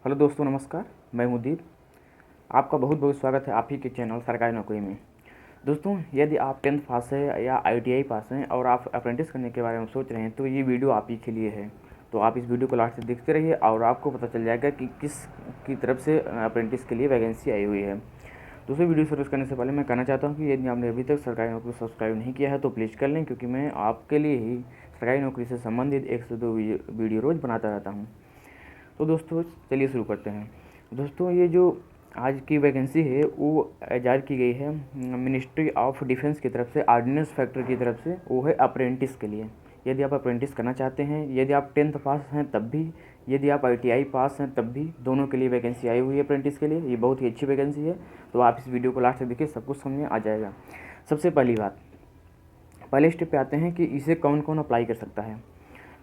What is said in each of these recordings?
Hello दोस्तों, नमस्कार। मैं हूं दीप। आपका बहुत बहुत स्वागत है आप ही के चैनल सरकारी नौकरी में। दोस्तों, यदि आप 10th पास है या आईटीआई पास हैं और आप अप्रेंटिस करने के बारे में सोच रहे हैं तो ये वीडियो आप ही के लिए है। तो आप इस वीडियो को लास्ट तक देखते रहिए और आपको पता चल जाएगा कि किस की तरफ से अप्रेंटिस के लिए वैकेंसी आई हुई है। दूसरी वीडियो शुरू करने से पहले मैं कहना चाहता हूँ कि यदि आपने अभी तक सरकारी नौकरी सब्सक्राइब नहीं किया है तो प्लीज़ कर लें, क्योंकि मैं आपके लिए ही सरकारी नौकरी से संबंधित 1 से 2 वीडियो रोज़ बनाता रहता हूँ। तो दोस्तों, चलिए शुरू करते हैं। दोस्तों, ये जो आज की वैकेंसी है वो जारी की गई है मिनिस्ट्री ऑफ डिफेंस की तरफ से, ऑर्डिनेंस फैक्ट्री की तरफ से। वो है अप्रेंटिस के लिए। यदि आप अप्रेंटिस करना चाहते हैं, यदि आप 10th पास हैं तब भी, यदि आप आईटीआई पास हैं तब भी, दोनों के लिए वैकेंसी आई हुई है अप्रेंटिस के लिए। ये बहुत ही अच्छी वैकेंसी है। तो आप इस वीडियो को लास्ट तक देखिए, सब कुछ समझ में आ जाएगा। सबसे पहली बात, पहले स्टेप पे आते हैं कि इसे कौन कौन अप्लाई कर सकता है।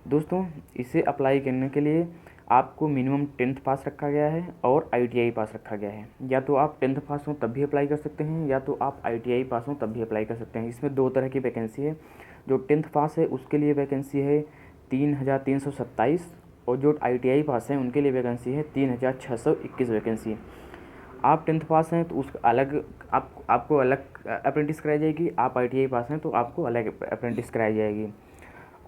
दोस्तों, इसे अप्लाई करने के लिए आपको मिनिमम 10th पास रखा गया है और आईटीआई पास रखा गया है। या तो आप 10th पास हो तब भी अप्लाई कर सकते हैं, या तो आप आईटीआई पास हो तब भी अप्लाई कर सकते हैं। इसमें 2 तरह की वैकेंसी है। जो 10th पास है उसके लिए वैकेंसी है 3327, और जो आईटीआई पास हैं उनके लिए वैकेंसी है 3621 वैकेंसी। आप 10th पास हैं तो उसका अलग आपको अलग अप्रेंटिस कराई जाएगी। आप आईटीआई पास हैं तो आपको अलग अप्रेंटिस कराई जाएगी।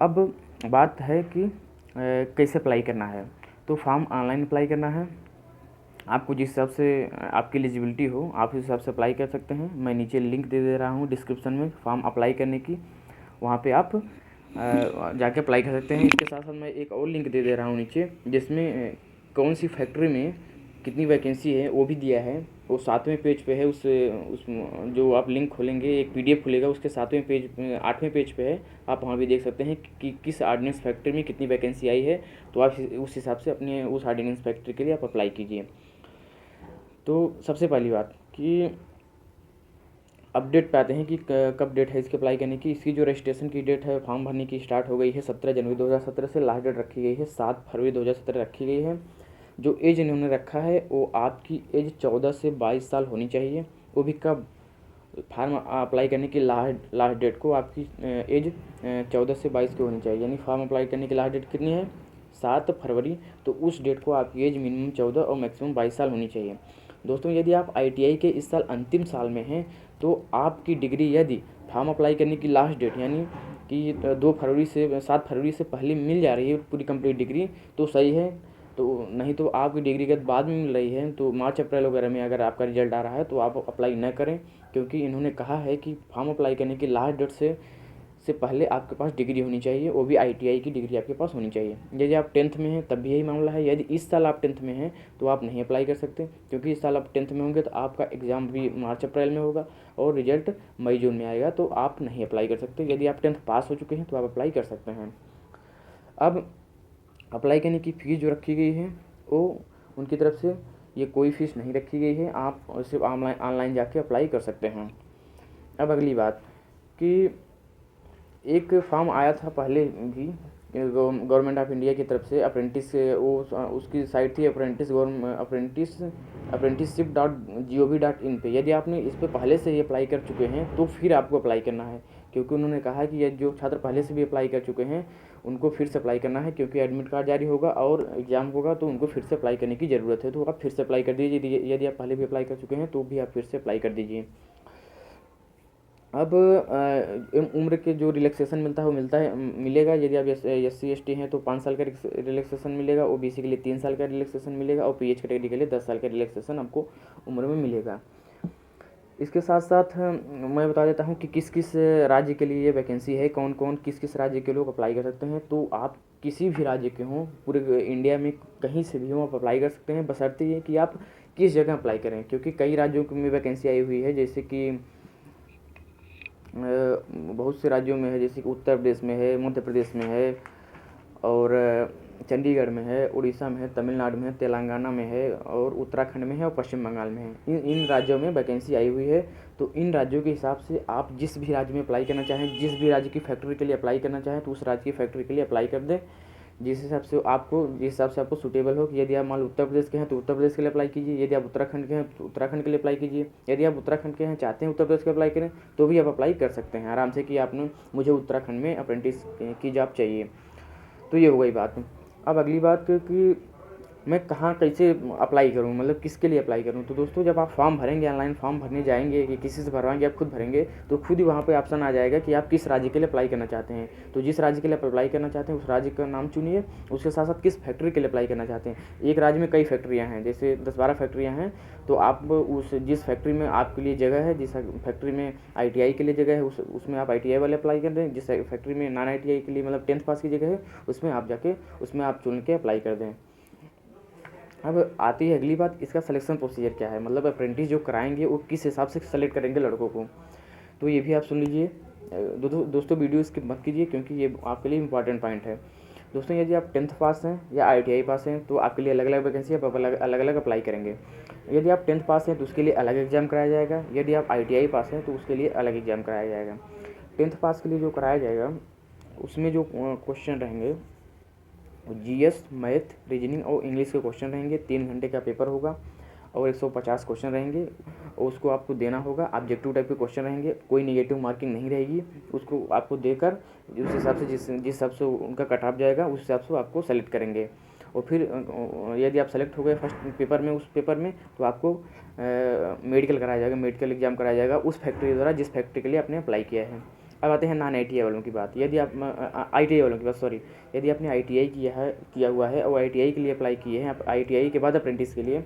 अब बात है कि कैसे अप्लाई करना है। तो फॉर्म ऑनलाइन अप्लाई करना है। आपको जिस हिसाब से आपकी एलिजिबिलिटी हो आप उस हिसाब से अप्लाई कर सकते हैं। मैं नीचे लिंक दे दे रहा हूँ डिस्क्रिप्शन में फॉर्म अप्लाई करने की, वहाँ पे आप जाके अप्लाई कर सकते हैं। इसके साथ साथ मैं एक और लिंक दे दे रहा हूँ नीचे, जिसमें कौन सी फैक्ट्री में कितनी वैकेंसी है वो भी दिया है। वो 7वें पेज पे है। उस जो आप लिंक खोलेंगे एक पीडीएफ खुलेगा, उसके 8वें पेज पे है। आप वहाँ भी देख सकते हैं कि किस ऑर्डिनेंस फैक्ट्री में कितनी वैकेंसी आई है। तो आप उस हिसाब से अपने उस ऑर्डिनेंस फैक्ट्री के लिए आप अप्लाई कीजिए। तो सबसे पहली बात कि अपडेट पे आते हैं कि कब डेट है इसके अप्लाई करने की। इसकी जो रजिस्ट्रेशन की डेट है फॉर्म भरने की स्टार्ट हो गई है 17 जनवरी 2017 से। लास्ट डेट रखी गई है 7 फरवरी 2017 रखी गई है। जो एज इन्होंने रखा है वो आपकी एज 14 से 22 साल होनी चाहिए। वो भी कब, फार्म अप्लाई करने की लास्ट डेट को आपकी एज 14 से 22 की होनी चाहिए। यानी फॉर्म अप्लाई करने की लास्ट डेट कितनी है, 7 फरवरी। तो उस डेट को आपकी एज मिनिमम 14 और मैक्सिमम 22 साल होनी चाहिए। दोस्तों, यदि आप आईटीआई के इस साल अंतिम साल में हैं तो आपकी डिग्री यदि फॉर्म अप्लाई करने की लास्ट डेट यानी कि 7 फरवरी से पहले मिल जा रही है पूरी कंप्लीट डिग्री तो सही है। तो नहीं तो आपकी डिग्री अगर बाद में मिल रही है तो मार्च अप्रैल वगैरह में अगर आपका रिजल्ट आ रहा है तो आप अप्लाई न करें, क्योंकि इन्होंने कहा है कि फॉर्म अप्लाई करने की लास्ट डेट से पहले आपके पास डिग्री होनी चाहिए, वो भी आईटीआई की डिग्री आपके पास होनी चाहिए। यदि आप 10th में हैं तब भी यही मामला है। यदि इस साल आप 10th में हैं तो आप नहीं अप्लाई कर सकते, क्योंकि इस साल आप 10th में होंगे तो आपका एग्ज़ाम भी मार्च अप्रैल में होगा और रिजल्ट मई जून में आएगा, तो आप नहीं अप्लाई कर सकते। यदि आप 10th पास हो चुके हैं तो आप अप्लाई कर सकते हैं। अब अप्लाई करने की फ़ीस जो रखी गई है वो उनकी तरफ से ये कोई फ़ीस नहीं रखी गई है। आप सिर्फ ऑनलाइन जाके अप्लाई कर सकते हैं। अब अगली बात कि एक फॉर्म आया था पहले भी गवर्नमेंट ऑफ इंडिया की तरफ से अप्रेंटिस, वो उसकी साइट थी apprenticeship.gov.in पे। यदि आपने इस पर पहले से ही अप्लाई कर चुके हैं तो फिर आपको अप्लाई करना है, क्योंकि उन्होंने कहा कि ये जो छात्र पहले से भी अप्लाई कर चुके हैं उनको फिर से अप्लाई करना है, क्योंकि एडमिट कार्ड जारी होगा और एग्ज़ाम होगा तो उनको फिर से अप्लाई करने की ज़रूरत है। तो आप फिर से अप्लाई कर दीजिए। यदि आप पहले भी अप्लाई कर चुके हैं तो भी आप फिर से अप्लाई कर दीजिए। अब उम्र के जो रिलैक्सेशन मिलता है वो मिलेगा। यदि आप SC ST हैं तो 5 साल का रिलैक्सेशन मिलेगा। ओबीसी के लिए 3 साल का रिलैक्सेशन मिलेगा और PH कैटेगरी के लिए 10 साल का रिलैक्सेशन आपको उम्र में मिलेगा। इसके साथ साथ मैं बता देता हूँ कि किस किस राज्य के लिए ये वैकेंसी है, कौन कौन किस किस राज्य के लोग अप्लाई कर सकते हैं। तो आप किसी भी राज्य के हों, पूरे इंडिया में कहीं से भी हों, आप अप्लाई कर सकते हैं, बशर्ते ये कि आप किस जगह अप्लाई करें। क्योंकि कई राज्यों में वैकेंसी आई हुई है, जैसे कि बहुत से राज्यों में है, जैसे कि उत्तर प्रदेश में है, मध्य प्रदेश में है, और चंडीगढ़ में है, उड़ीसा में है, तमिलनाडु में है, तेलंगाना में है, और उत्तराखंड में है, और पश्चिम बंगाल में है। इन राज्यों में वैकेंसी आई हुई है। तो इन राज्यों के हिसाब से आप जिस भी राज्य में अप्लाई करना चाहें, जिस भी राज्य की फैक्ट्री के लिए अप्लाई करना चाहें, तो उस राज्य की फैक्ट्री के लिए अप्लाई कर दें जिस हिसाब से आपको सूटेबल हो। कि यदि आप मान लो उत्तर प्रदेश के हैं तो उत्तर प्रदेश के लिए अप्लाई कीजिए। यदि आप उत्तराखंड के हैं तो उत्तराखंड के लिए अप्लाई कीजिए। यदि आप उत्तराखंड के हैं चाहते हैं उत्तर प्रदेश के अप्लाई करें तो भी आप अप्लाई कर सकते हैं आराम से, कि आपने मुझे उत्तराखंड में अप्रेंटिस की जॉब चाहिए। तो ये हो गई बात। अब अगली बात कि मैं कहाँ कैसे अप्लाई करूँ, मतलब किसके लिए अप्लाई करूँ। तो दोस्तों जब आप फॉर्म भरेंगे, ऑनलाइन फॉर्म भरने जाएंगे कि किसी से भरवाएंगे, आप खुद भरेंगे, तो खुद ही वहाँ पे ऑप्शन आ जाएगा कि आप किस राज्य के लिए अप्लाई करना चाहते हैं। तो जिस राज्य के लिए अप्लाई करना चाहते हैं उस राज्य का नाम चुनिए, उसके साथ साथ किस फैक्ट्री के लिए अप्लाई करना चाहते हैं। एक राज्य में कई फैक्ट्रियाँ हैं, जैसे 10-12 फैक्ट्रियाँ हैं, तो आप उस जिस फैक्ट्री में आपके लिए जगह है, जिस फैक्ट्री में ITI के लिए जगह है उसमें आप ITI वाले अप्लाई कर दें। जिस फैक्ट्री में नॉन ITI के लिए मतलब 10th पास की जगह है उसमें आप जाके उसमें आप चुन के अप्लाई कर दें। अब आती है अगली बात, इसका सिलेक्शन प्रोसीजर क्या है, मतलब अप्रेंटिस जो कराएंगे वो किस हिसाब से सेलेक्ट करेंगे लड़कों को, तो ये भी आप सुन लीजिए। दोस्तों वीडियो स्किप मत कीजिए क्योंकि ये आपके लिए इंपॉर्टेंट पॉइंट है। दोस्तों यदि आप 10th पास हैं या ITI पास हैं तो आपके लिए अलग अलग वैकेंसी आप अलग अलग अप्लाई करेंगे। यदि आप 10th पास हैं तो उसके लिए अलग एग्ज़ाम कराया जाएगा, यदि आप ITI पास हैं तो उसके लिए अलग एग्ज़ाम कराया जाएगा। 10th पास के लिए जो कराया जाएगा उसमें जो क्वेश्चन रहेंगे GS, मैथ, रीजनिंग और इंग्लिश के क्वेश्चन रहेंगे। 3 घंटे का पेपर होगा और 150 क्वेश्चन रहेंगे और उसको आपको देना होगा। ऑब्जेक्टिव टाइप के क्वेश्चन रहेंगे, कोई नेगेटिव मार्किंग नहीं रहेगी। उसको आपको देकर उस हिसाब से जिस हिसाब से उनका कट ऑफ जाएगा उस हिसाब से आपको सेलेक्ट करेंगे। और फिर यदि आप सेलेक्ट हो गए फर्स्ट पेपर में, उस पेपर में, तो आपको मेडिकल कराया जाएगा, मेडिकल एग्जाम कराया जाएगा उस फैक्ट्री द्वारा जिस फैक्ट्री के लिए आपने अप्लाई किया है। अब आते हैं नॉन ITI वालों की बात, यदि आप ITI वालों की बात सॉरी, यदि आपने ITI किया हुआ है और ITI के लिए अप्लाई किए हैं, आप ITI के बाद अप्रेंटिस के लिए,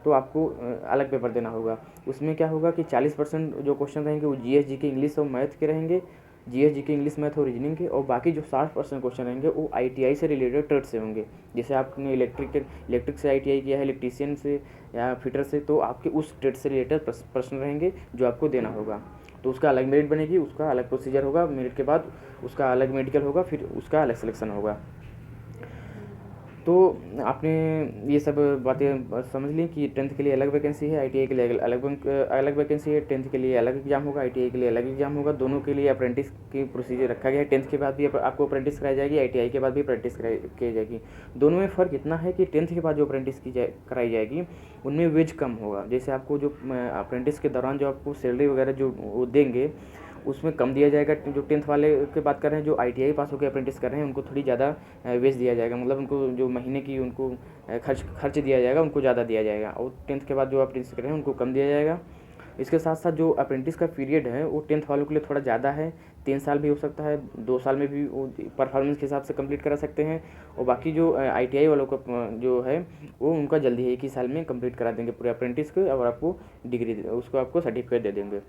तो आपको अलग पेपर देना होगा। उसमें क्या होगा कि 40% जो क्वेश्चन रहेंगे वो GS, GK, इंग्लिश और मैथ के रहेंगे, GS, GK, इंग्लिश, मैथ और रीजनिंग के, और बाकी जो 60% क्वेश्चन रहेंगे वो ITI से रिलेटेड ट्रेड से होंगे। जैसे आपने इलेक्ट्रिक से ITI किया है, इलेक्ट्रीशियन से या फिटर से, तो आपके उस ट्रेड से रिलेटेड प्रश्न रहेंगे जो आपको देना होगा। तो उसका अलग मेरिट बनेगी, उसका अलग प्रोसीजर होगा, मेरिट के बाद उसका अलग मेडिकल होगा, फिर उसका अलग सिलेक्शन होगा। तो आपने ये सब बातें समझ ली कि 10th के लिए अलग वैकेंसी है, ITI के लिए अलग वैकेंसी है, 10th के लिए अलग एग्जाम होगा, ITI के लिए अलग एग्जाम होगा। दोनों के लिए अप्रेंटिस की प्रोसीजर रखा गया है। 10th के बाद भी आपको अप्रेंटिस कराई जाएगी, ITI के बाद भी अप्रेंटिस की जाएगी। दोनों में फ़र्क इतना है कि 10th के बाद जो अप्रेंटिस कराई जाएगी उनमें वेज कम होगा। जैसे आपको जो अप्रेंटिस के दौरान जो आपको सैलरी वगैरह जो वो देंगे उसमें कम दिया जाएगा। जो 10th वाले की बात कर रहे हैं, जो ITI पास होकर अप्रेंटिस कर रहे हैं, उनको थोड़ी ज़्यादा वेज दिया जाएगा, मतलब उनको जो महीने की उनको खर्च दिया जाएगा उनको ज़्यादा दिया जाएगा। और 10th के बाद जो अप्रेंटिस कर रहे हैं उनको कम दिया जाएगा। इसके साथ साथ जो अप्रेंटिस का पीरियड है वो 10th वालों के लिए थोड़ा ज़्यादा है, 3 साल भी हो सकता है, 2 साल में भी वो परफॉर्मेंस के हिसाब से कंप्लीट करा सकते हैं। और बाकी जो ITI वालों का जो है वो उनका जल्दी है, 1 ही साल में कंप्लीट करा देंगे पूरे अप्रेंटिस को, और आपको डिग्री उसको आपको सर्टिफिकेट दे देंगे।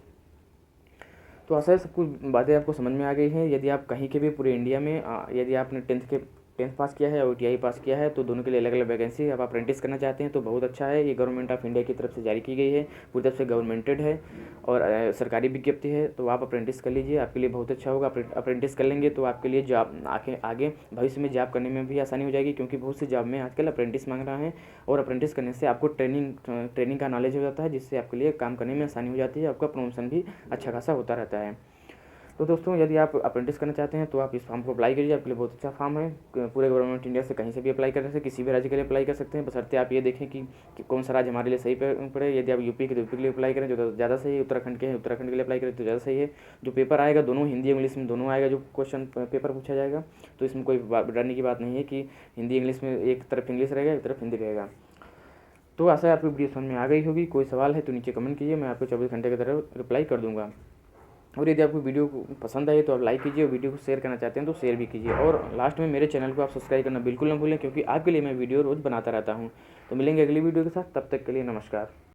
तो आशा है सब कुछ बातें आपको समझ में आ गई हैं। यदि आप कहीं के भी पूरे इंडिया में यदि आपने 10th पास किया है और ITI पास किया है तो दोनों के लिए अलग अलग वैकेंसी आप अप्रेंटिस करना चाहते हैं तो बहुत अच्छा है। ये गवर्नमेंट ऑफ इंडिया की तरफ से जारी की गई है, पूरी तरफ से गवर्नमेंटेड है और सरकारी विज्ञप्ति है। तो आप अप्रेंटिस कर लीजिए, आपके लिए बहुत अच्छा होगा। अप्रेंटिस कर लेंगे तो आपके लिए जॉब आगे भविष्य में जॉब करने में भी आसानी हो जाएगी, क्योंकि बहुत सी जॉब में आजकल अप्रेंटिस मांग रहा है। और अप्रेंटिस करने से आपको ट्रेनिंग का नॉलेज हो जाता है, जिससे आपके लिए काम करने में आसानी हो जाती है, आपका प्रमोशन भी अच्छा खासा होता रहता है। तो दोस्तों यदि आप अप्रेंटिस करना चाहते हैं तो आप इस फॉर्म को अप्लाई करिए, आपके लिए बहुत अच्छा फॉर्म है। पूरे गवर्नमेंट इंडिया से कहीं से भी अप्लाई करने से किसी भी राज्य के लिए अप्लाई कर सकते हैं, बशर्ते आप ये देखें कि कौन सा राज्य हमारे लिए सही पड़े। यदि आप यूपी के तो यूपी के लिए अप्लाई करें जो ज़्यादा सही है, उत्तराखंड के हैं उत्तराखंड के लिए अप्लाई करें तो ज़्यादा सही है। जो पेपर आएगा दोनों हिंदी इंग्लिश में दोनों आएगा, जो क्वेश्चन पेपर पूछा जाएगा, तो इसमें कोई डरने की बात नहीं है कि हिंदी इंग्लिश में एक तरफ इंग्लिश रहेगा एक तरफ हिंदी रहेगा। तो आशा है आपकी वीडियो समझ में आ गई होगी। कोई सवाल है तो नीचे कमेंट कीजिए, मैं आपको 24 घंटे की तरफ रिप्लाई कर दूँगा। और यदि आपको वीडियो पसंद आए तो आप लाइक कीजिए और वीडियो को शेयर करना चाहते हैं तो शेयर भी कीजिए। और लास्ट में मेरे चैनल को आप सब्सक्राइब करना बिल्कुल ना भूलें, क्योंकि आपके लिए मैं वीडियो रोज़ बनाता रहता हूँ। तो मिलेंगे अगली वीडियो के साथ, तब तक के लिए नमस्कार।